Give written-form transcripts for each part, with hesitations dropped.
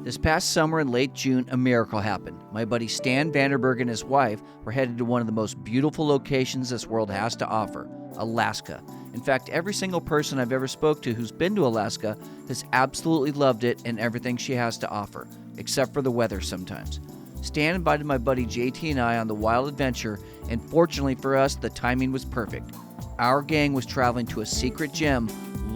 This past summer in late June, a miracle happened. My buddy Stan Vanderberg and his wife were headed to one of the most beautiful locations this world has to offer, Alaska. In fact, every single person I've ever spoke to who's been to Alaska has absolutely loved it and everything she has to offer, except for the weather sometimes. Stan invited my buddy JT and I on the wild adventure, and fortunately for us, the timing was perfect. Our gang was traveling to a secret gem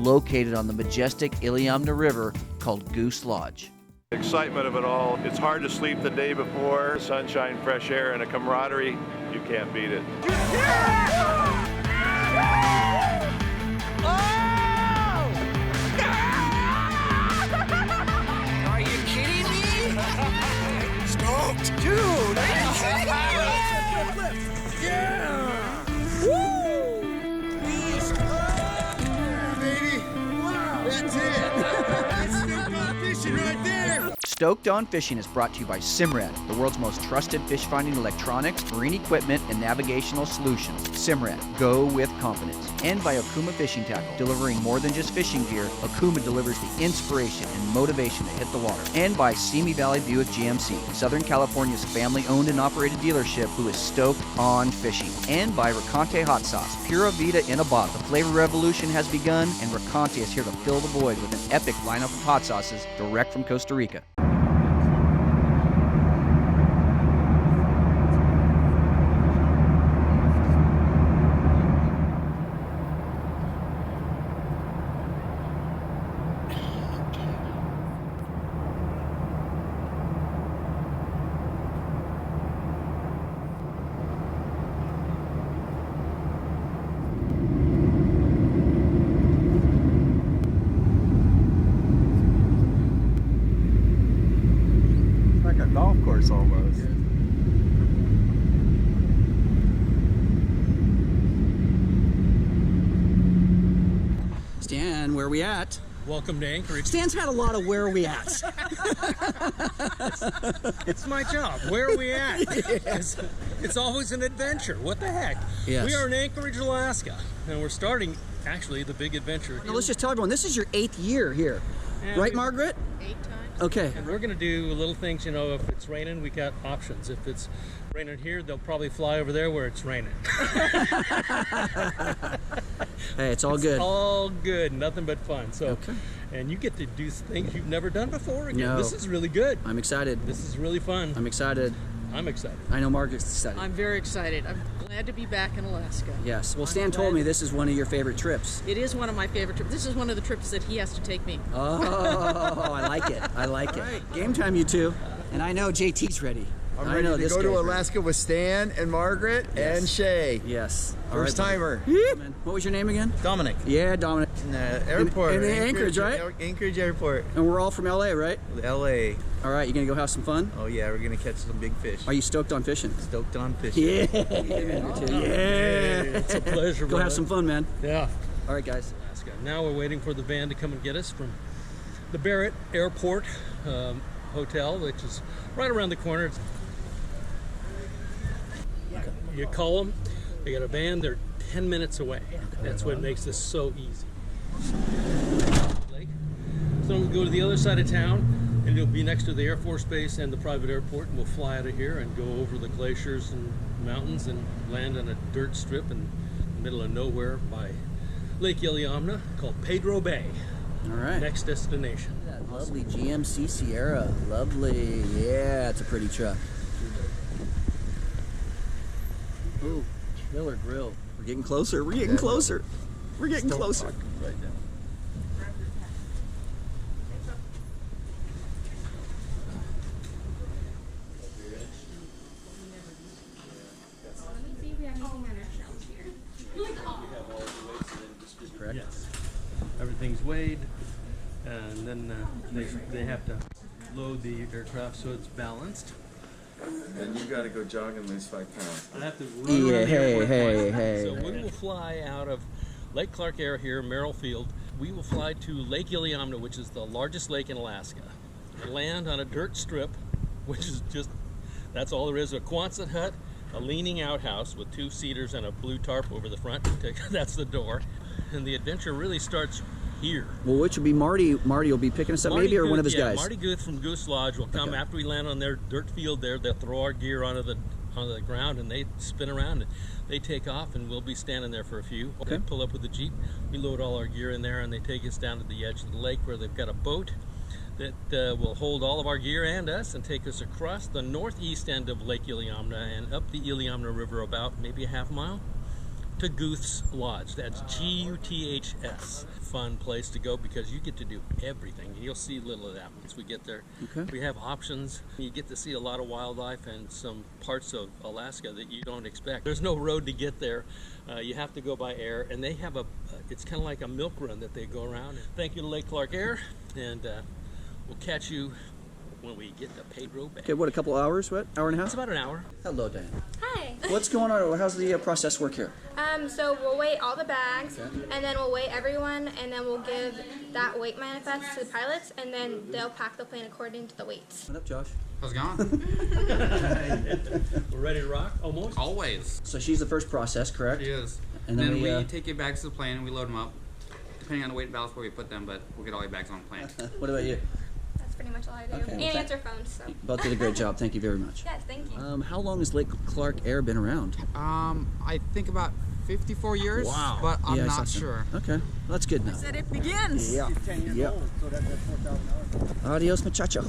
located on the majestic Iliamna River called Goose Lodge. Excitement of it all. It's hard to sleep the day before. Sunshine, fresh air, and a camaraderie. You can't beat it. Are you kidding me? Stoked! Dude! Yeah! Woo! Baby! Wow! That's it! That's Stoked On Fishing right there! Stoked On Fishing is brought to you by SIMRAD, the world's most trusted fish finding electronics, marine equipment, and navigational solutions. SIMRAD, go with confidence. And by Okuma Fishing Tackle, delivering more than just fishing gear, Okuma delivers the inspiration and motivation to hit the water. And by Simi Valley Buick GMC, Southern California's family-owned and operated dealership who is stoked on fishing. And by RICANTE Hot Sauce, Pura Vida in a bottle. The flavor revolution has begun, and RICANTE is here to fill the void with an epic lineup of hot sauces direct from Costa Rica. Golf course almost. Stan, where are we at? Welcome to Anchorage. Stan's had a lot of where are we at. It's my job. Where are we at? It's always an adventure. What the heck? Yes. We are in Anchorage, Alaska, and we're starting, actually, the big adventure. Now, let's just tell everyone, this is your 8th year here. And right, Margaret? 8 times. Okay. And we're going to do little things, you know, if it's raining, we got options. If it's raining here, they'll probably fly over there where it's raining. Hey, it's all good. All good, nothing but fun. So, okay. And you get to do things you've never done before again. No. This is really good. I'm excited. This is really fun. I'm excited. I'm excited. I know Margaret's excited. I'm very excited. I'm glad to be back in Alaska. Yes. Well, Stan told me this is one of your favorite trips. It is one of my favorite trips. This is one of the trips that he has to take me. Oh, I like it. I like it. Right. Game time, you two. And I know JT's ready. I'm ready to go to Alaska with Stan and Margaret and Shay. Yes. First timer. What was your name again? Dominic. Yeah, Dominic. In the airport. In Anchorage, right? Anchorage Airport. And we're all from LA, right? LA. All right, you gonna go have some fun? Oh yeah, we're gonna catch some big fish. Are you stoked on fishing? Stoked on fishing. Yeah. It's a pleasure. Go have some fun, man. Yeah. All right, guys. Alaska. Now we're waiting for the van to come and get us from the Barrett Airport Hotel, which is right around the corner. You call them, they got a van, they're 10 minutes away. That's what makes this so easy. So we'll go to the other side of town, and it'll be next to the Air Force Base and the private airport, and we'll fly out of here and go over the glaciers and mountains and land on a dirt strip in the middle of nowhere by Lake Iliamna called Pedro Bay. All right. Next destination. That lovely GMC Sierra. Lovely. Yeah, it's a pretty truck. Ooh, killer grill. We're getting closer. We're getting closer. We're getting closer. Right now. Correct? Yes. Everything's weighed, and then they have to load the aircraft so it's balanced. And you gotta go jog and lose 5 pounds. I have to run Yeah, around the airport. hey. So we will fly out of Lake Clark Air here, Merrill Field. We will fly to Lake Iliamna, which is the largest lake in Alaska. We land on a dirt strip, which is just, that's all there is, a Quonset hut, a leaning outhouse with 2 seaters and a blue tarp over the front. That's the door. and the adventure really starts here. Well, which would be Marty. Marty will be picking us up, maybe, or one of his guys. Marty Guth from Guth's Lodge will come after we land on their dirt field there. They'll throw our gear onto the ground, and they spin around and they take off, and we'll be standing there for a few. They pull up with the Jeep, we load all our gear in there, and they take us down to the edge of the lake where they've got a boat that will hold all of our gear and us and take us across the northeast end of Lake Iliamna and up the Iliamna River about maybe a half mile to Guth's Lodge. That's Guths. Fun place to go because you get to do everything. You'll see little of that once we get there. We have options. You get to see a lot of wildlife and some parts of Alaska that you don't expect. There's no road to get there. You have to go by air, and they have it's kind of like a milk run that they go around. Thank you to Lake Clark Air, and we'll catch you when we get to Pedro Bay. Okay, what, a couple hours? What, hour and a half? It's about an hour. Hello, Diane. Hi. What's going on? How's the process work here? So we'll weigh all the bags, and then we'll weigh everyone, and then we'll give that weight manifest to the pilots, and then they'll pack the plane according to the weights. What up, Josh? How's it going? We're ready to rock? Almost? Always. So she's the first process, correct? She is. And then then we take your bags to the plane and we load them up, depending on the weight and ballast where we put them, but we'll get all your bags on the plane. What about you? That's pretty much all I do. Okay. And answer phones, so. Both did a great job. Thank you very much. Yes, thank you. How long has Lake Clark Air been around? I think about 54 years, but I'm not sure. Okay, well, that's good now. Said it begins. Yeah. Yep. Adios, muchacho.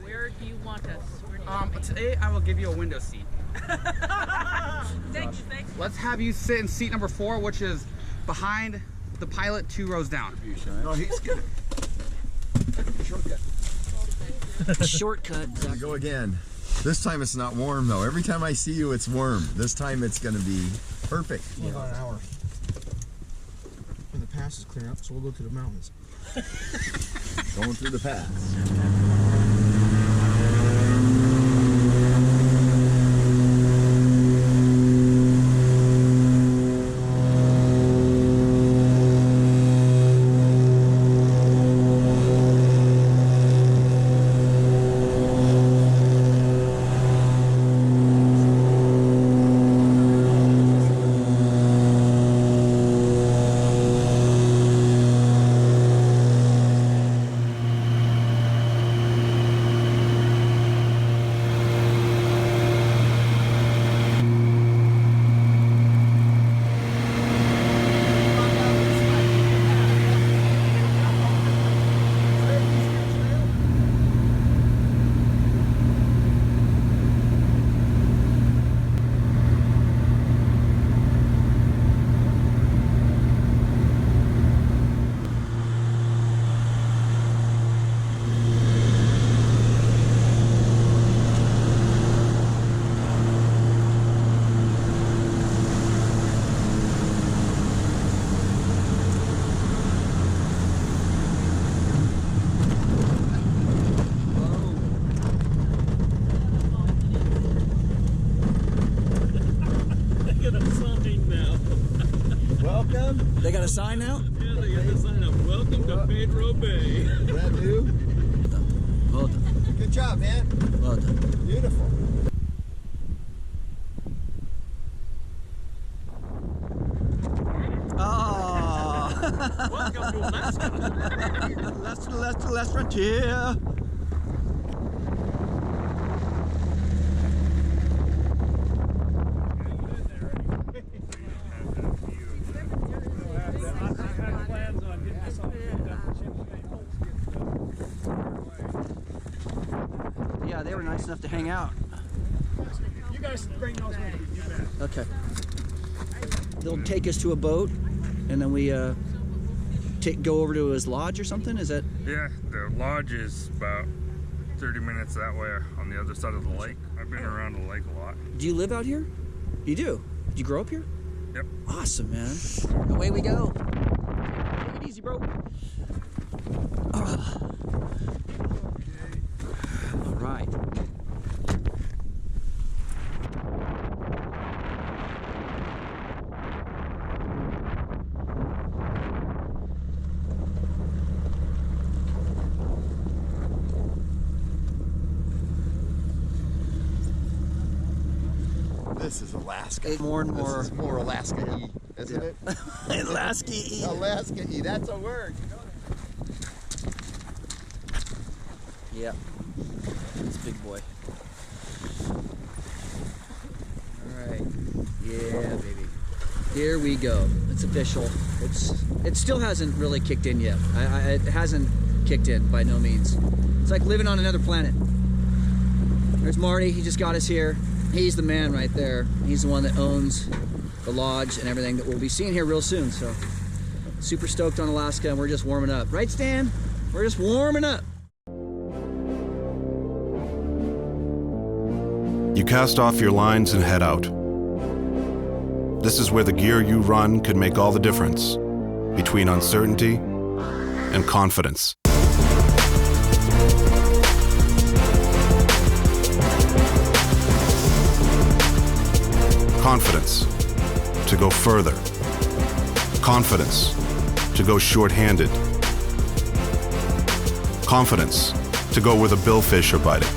Where do you want us? Today I will give you a window seat. Thank you, thank you. Let's have you sit in seat number 4, which is behind the pilot 2 rows down. No, he's good. Shortcut. Here we go again. This time it's not warm though. Every time I see you, it's warm. This time it's going to be perfect. About an hour. When the pass is clear up, so we'll go to the mountains. Going through the pass. They got a sign now? Yeah, they got the sign up. Welcome to Pedro Bay. Is that new? Well done. Good job, man. Well done. Beautiful. Oh. Welcome to Alaska. Last frontier. Yeah, they were nice enough to hang out. You guys bring those with you. You bet. Okay. They'll take us to a boat, and then we go over to his lodge or something. Is that? Yeah, the lodge is about 30 minutes that way on the other side of the lake. I've been around the lake a lot. Do you live out here? You do. Did you grow up here? Yep. Awesome, man. Away we go. Take it easy, bro. All right. This is Alaska. More and more. This is more Alaska-y. isn't it? Alaska-y. Alaska-y, that's a word. Yep. It's a big boy. Alright. Yeah, baby. Here we go. It's official. It still hasn't really kicked in yet. It hasn't kicked in by no means. It's like living on another planet. There's Marty, he just got us here. He's the man right there. He's the one that owns the lodge and everything that we'll be seeing here real soon. So super stoked on Alaska, and we're just warming up. Right, Stan? We're just warming up. You cast off your lines and head out. This is where the gear you run could make all the difference between uncertainty and confidence. Confidence to go further. Confidence to go short-handed. Confidence to go where the billfish are biting.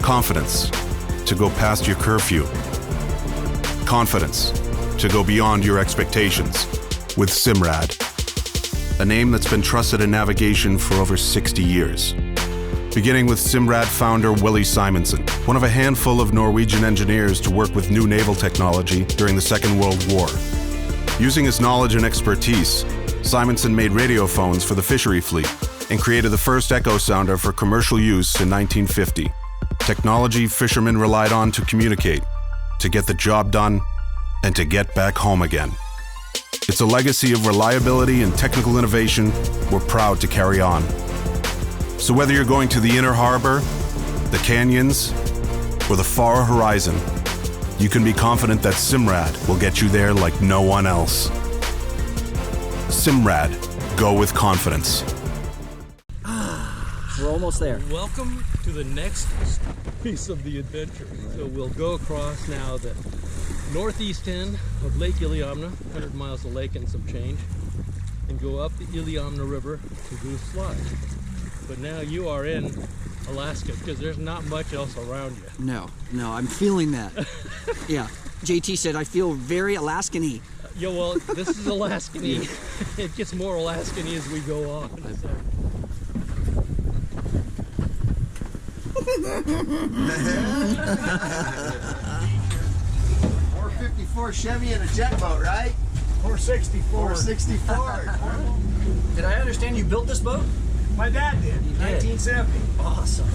Confidence to go past your curfew. Confidence to go beyond your expectations with SIMRAD, a name that's been trusted in navigation for over 60 years. Beginning with SIMRAD founder Willie Simonson, one of a handful of Norwegian engineers to work with new naval technology during the Second World War. Using his knowledge and expertise, Simonson made radio phones for the fishery fleet and created the first echo sounder for commercial use in 1950. Technology fishermen relied on to communicate, to get the job done, and to get back home again. It's a legacy of reliability and technical innovation we're proud to carry on. So whether you're going to the inner harbor, the canyons, or the far horizon, you can be confident that SIMRAD will get you there like no one else. SIMRAD, go with confidence. We're almost there. Welcome to the next piece of the adventure. So we'll go across now the northeast end of Lake Iliamna, 100 miles of lake and some change, and go up the Iliamna River to Guth Slide. But now you are in Alaska because there's not much else around you. No, I'm feeling that. Yeah, JT said I feel very Alaskan-y. Yeah, well, this is Alaskan-y. It gets more Alaskan-y as we go on. 454 Chevy and a jet boat, right? 464. 464. Did I understand you built this boat? My dad did. 1970. Awesome.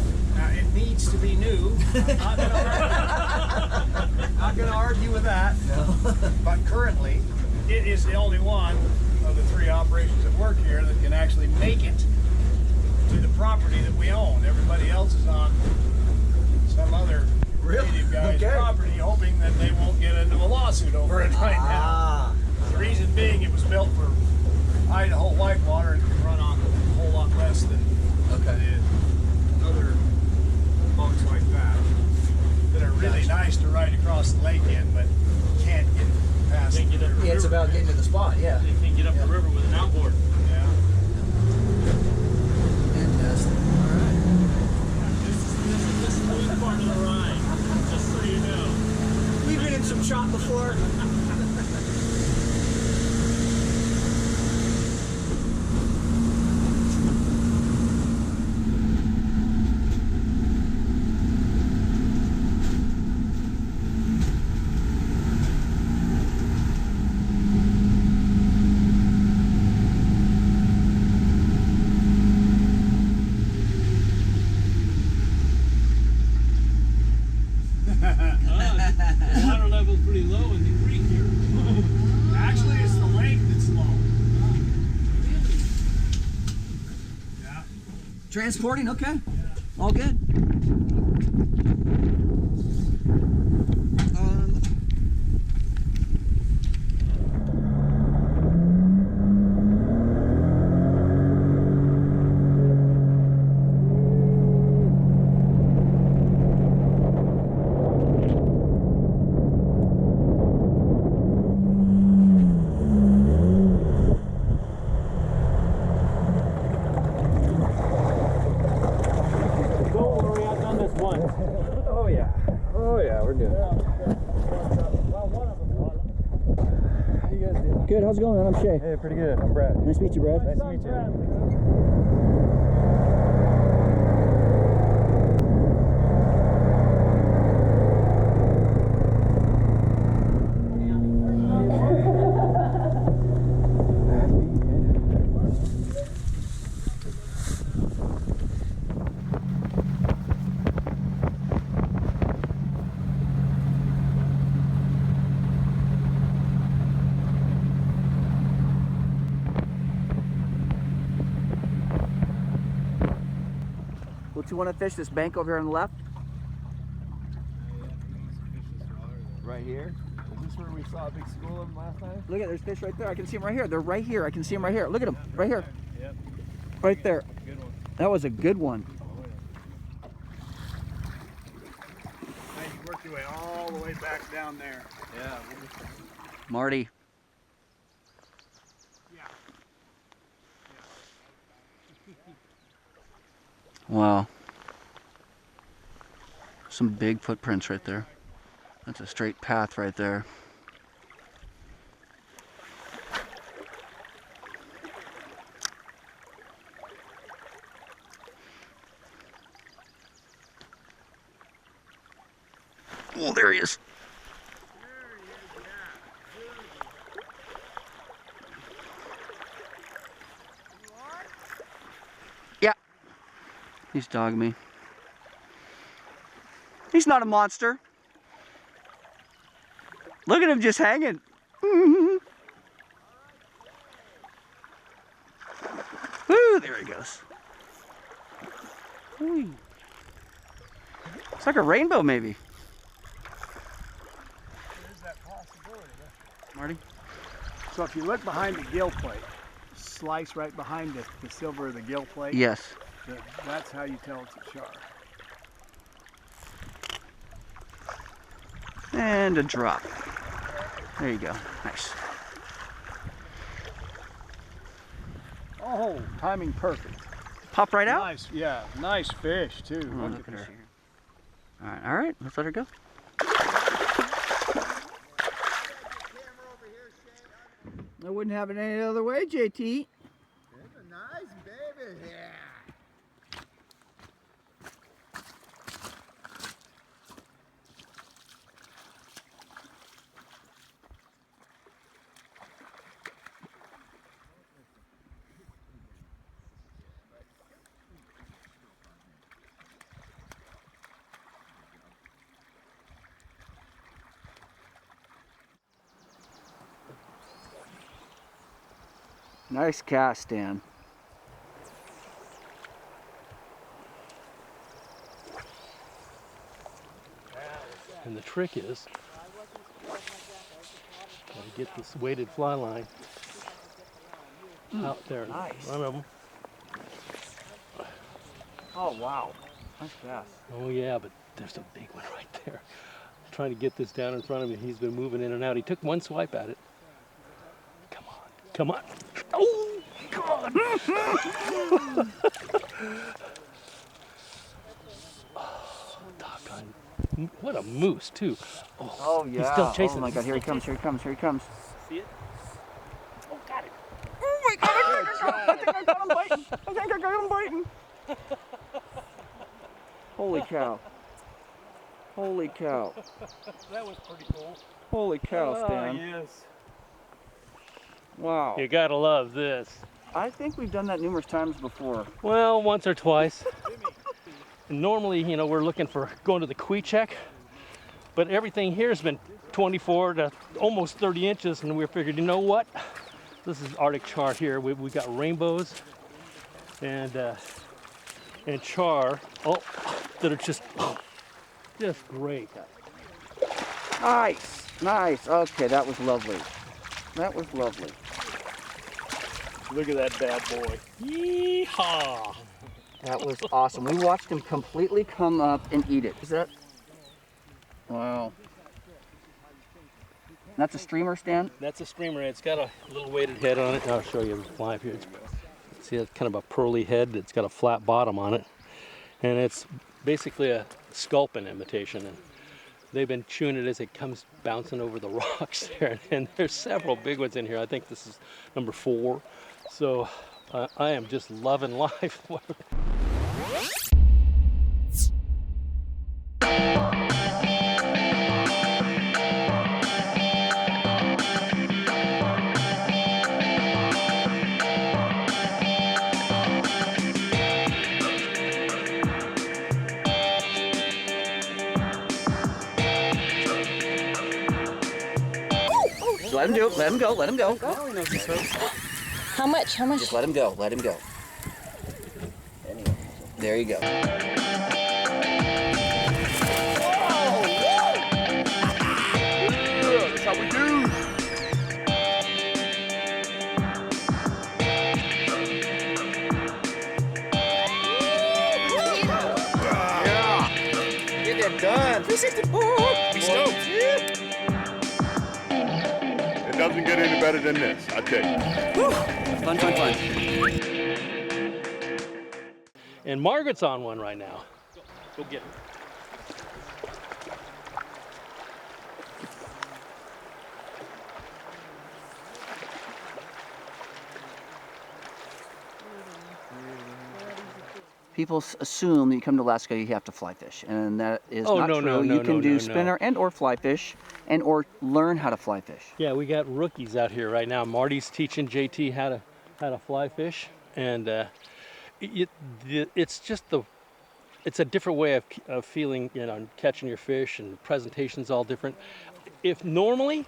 It needs to be new. Not going to argue with that. No. But currently, it is the only one of the three operations that work here that can actually make it to the property that we own. Everybody else is on some other native guy's property, hoping that they won't get into a lawsuit over it right now. The reason being, it was built for Idaho whitewater and can run on a whole lot less than the other boats like that are really nice to ride across the lake in, but can't get past the river. Yeah, it's about getting to the spot, yeah. They can't get up the river with an outboard. Yeah. Fantastic. All right. This is the part of the ride, just so you know. We've been in some shot before. The water level's pretty low in the creek here. Actually, it's the lake that's low. Yeah. Transporting, okay. All good. Don't worry, I've done this once. Oh yeah, we're good. Good. How's it going, man? I'm Shay. Hey, pretty good. I'm Brad. Nice to meet you, Brad. Nice to meet you. Don't you want to fish this bank over here on the left? Right here? Is this where we saw a big school of them last time? Look at, there's fish right there. I can see them right here. They're right here. I can see them right here. Look at them, right here. Yep. Right there. Good one. That was a good one. Now you work your way all the way back down there. Yeah. Marty. Wow. Some big footprints right there. That's a straight path right there. Oh, there he is. Yeah. He's dogging me. He's not a monster. Look at him just hanging. Woo, there he goes. Whee. It's like a rainbow, maybe. There's that possibility. Marty? So if you look behind the gill plate, slice right behind the silver of the gill plate. Yes. That's how you tell it's a char. And a drop. There you go. Nice. Oh, timing perfect. Pop right out? Nice, yeah. Nice fish, too. Oh, Look look at at her. her. All right. Let's let her go. I wouldn't have it any other way, JT. That's a nice baby. Yeah. Nice cast, Dan. And the trick is, gotta get this weighted fly line out there in front of them. Oh, wow. Nice cast. Oh yeah, but there's a big one right there. I'm trying to get this down in front of him. He's been moving in and out. He took one swipe at it. Come on, come on. Oh, God. Oh, doggone. What a moose, too. Oh, yeah. He's still chasing. Oh, my God. Here he comes. Here he comes. Here he comes. See it? Oh, got it. Oh, my God. I think I got him biting. I think I got him biting. Holy cow. Holy cow. That was pretty cool. Holy cow, Stan. Yes. Wow. You gotta love this. I think we've done that numerous times before. Well, once or twice. Normally, you know, we're looking for going to the Queechak, but everything here has been 24 to almost 30 inches, and we figured, you know what? This is Arctic char here. We got rainbows and char, that are just great. Nice, nice. Okay, that was lovely. That was lovely. Look at that bad boy. Yeehaw! That was awesome. We watched him completely come up and eat it. Is that? Wow. That's a streamer, Stan? That's a streamer. It's got a little weighted head on it. I'll show you live here. See, it's kind of a pearly head. It's got a flat bottom on it. And it's basically a sculpin imitation. And they've been chewing it as it comes bouncing over the rocks there. And there's several big ones in here. I think this is number 4. So I am just loving life. Let him do it. Let him go. Let him go. How much? How much? Just let him go. Let him go. There you go. That's how we do. Yeah. Get that done. This is the board. Be stoked. It doesn't get any better than this, I tell you. Fun, fun, fun. And Margaret's on one right now. Go get her. People assume that you come to Alaska, you have to fly fish, and that is Oh, not no, true. no, You no, can no, do no, spinner and or fly fish, and or learn how to fly fish. Yeah, we got rookies out here right now. Marty's teaching JT how to fly fish, and it's just it's a different way of feeling, you know, catching your fish, and the presentation's all different. If normally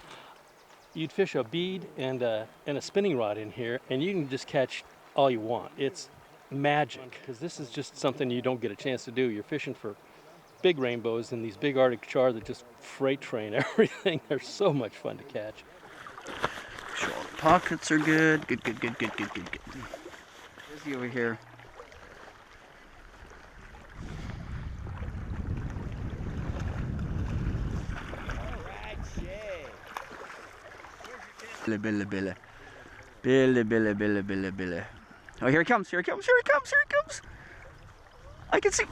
you'd fish a bead and a spinning rod in here, and you can just catch all you want. It's magic, because this is just something you don't get a chance to do. You're fishing for big rainbows and these big Arctic char that just freight train everything. They're so much fun to catch. Sure. Pockets are good. Good. Busy over here. Billy. Oh, here he comes. I can see.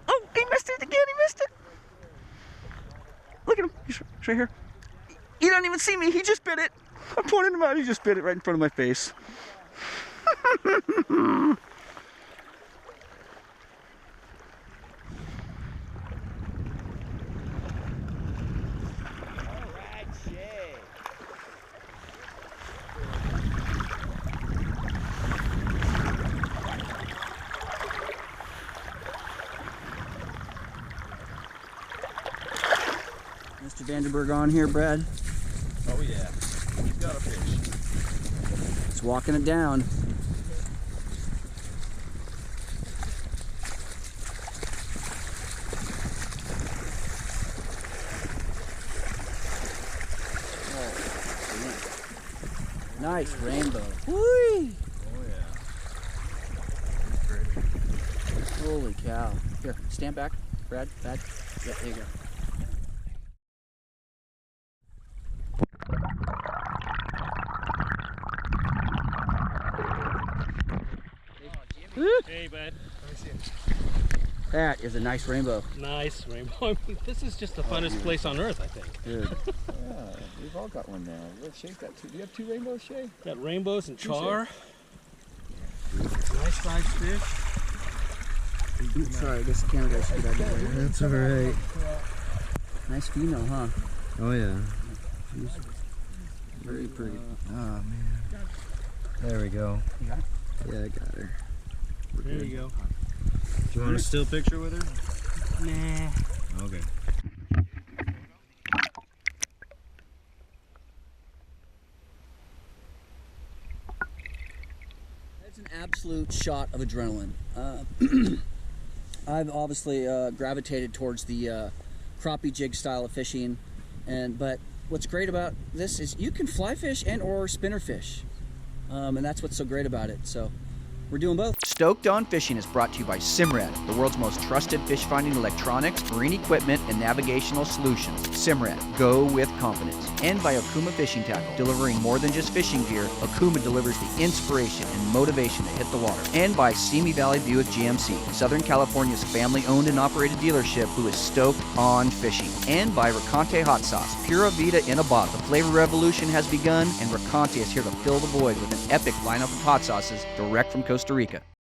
Oh, he missed it again. Look at him. He's right here. He doesn't even see me. He just bit it. I'm pointing him out. He just bit it right in front of my face. Mr. Vandenberg on here, Brad. Oh yeah, he's got a fish. He's walking it down. Nice rainbow. Whee! Oh yeah. Holy cow. Here, stand back, Brad. Yeah, there you go. Hey, bud. Let me see it. That is a nice rainbow. Nice rainbow. I mean, this is just the funnest place on earth, I think. Dude. Yeah, we've all got one now. Shay's got 2. Do you have 2 rainbows, Shay? Got rainbows and char. Nice sized fish. Sorry, I guess the camera guy should get out of there. That's alright. Nice female, huh? Oh yeah. She's very pretty. Oh man. There we go. You got it? Yeah, I got her. There you go. Do you want a still picture with her? Nah. Okay. That's an absolute shot of adrenaline. I've obviously gravitated towards the crappie jig style of fishing, but what's great about this is you can fly fish and or spinner fish, and that's what's so great about it. So We're doing both. Stoked On Fishing is brought to you by SIMRAD, the world's most trusted fish finding electronics, marine equipment, and navigational solutions. SIMRAD, go with confidence. And by Okuma Fishing Tackle, delivering more than just fishing gear, Okuma delivers the inspiration and motivation to hit the water. And by Simi Valley Buick GMC, Southern California's family-owned and operated dealership who is stoked on fishing. And by RICANTE Hot Sauce, Pura Vida in a bottle. The flavor revolution has begun, and RICANTE is here to fill the void with an epic lineup of hot sauces direct from Costa Rica.